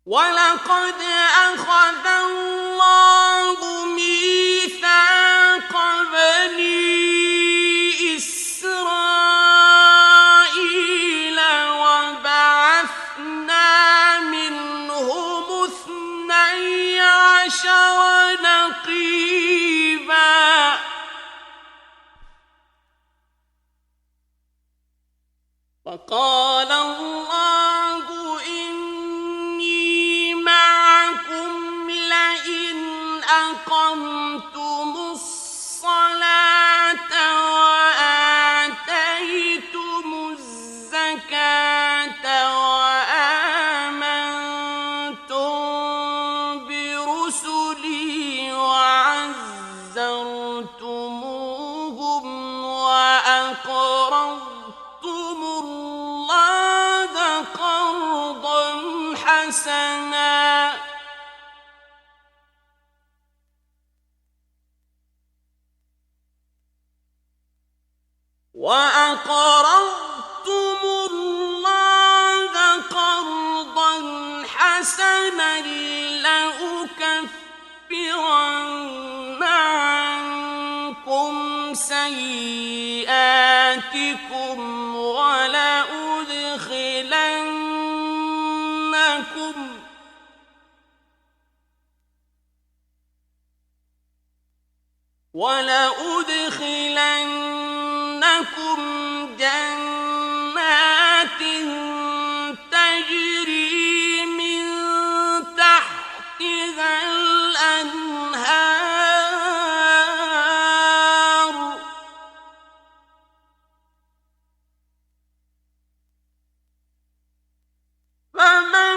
وَلَقَدْ أَخَذَ اللَّهُ مِيثَاقَ بَنِي إِسْرَائِيلَ وَبَعَثْنَا مِنْهُمُ 12 نَقِيبًا وَقَالَ اللَّهُ إِنِّي مَعَكُمْ لَئِنْ أَقَمْتُمُ الصَّلَاةَ وَآتَيْتُمُ الزَّكَاةَ وَآمَنتُم بِرُسُلِي وَعَزَّرْتُمُوهُمْ وَأَقْرَضْتُمُ اللَّهَ قَرْضًا حَسَنًا لَأُكَفِّرَنَّ عَنكُمْ سَيِّئَاتِكُمْ وَلَأُدْخِلَنَّكُمْ جَنَّاتٍ تَجْرِي مِن تَحْتِهَا الْأَنْهَارُ فَمَن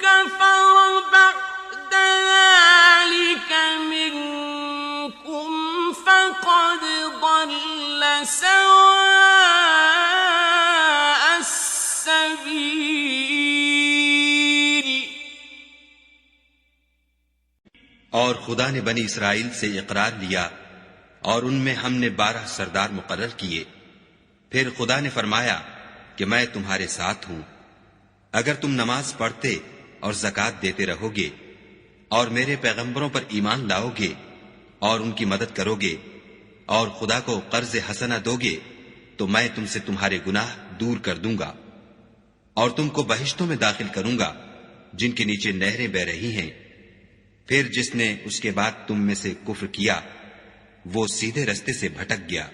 كَفَرَ بَعْدَ ذَلِكَ مِنكُمْ فَقَدْ ضَلَّ سَوَاءَ السَّبِيلِ और खुदा ने बनी इसराइल से इकरार लिया और उनमें हमने 12 सरदार मुकर्रर किए। फिर खुदा ने फरमाया कि मैं तुम्हारे साथ हूं। अगर तुम नमाज पढ़ते और ज़कात देते रहोगे और मेरे पैगंबरों पर ईमान लाओगे और उनकी मदद करोगे और खुदा को कर्ज हसना दोगे तो मैं तुमसे तुम्हारे गुनाह दूर कर दूंगा और तुमको बहिश्तों में दाखिल करूंगा जिनके नीचे नहरें बह रही हैं। फिर जिसने उसके बाद तुम में से कुफ्र किया वो सीधे रास्ते से भटक गया।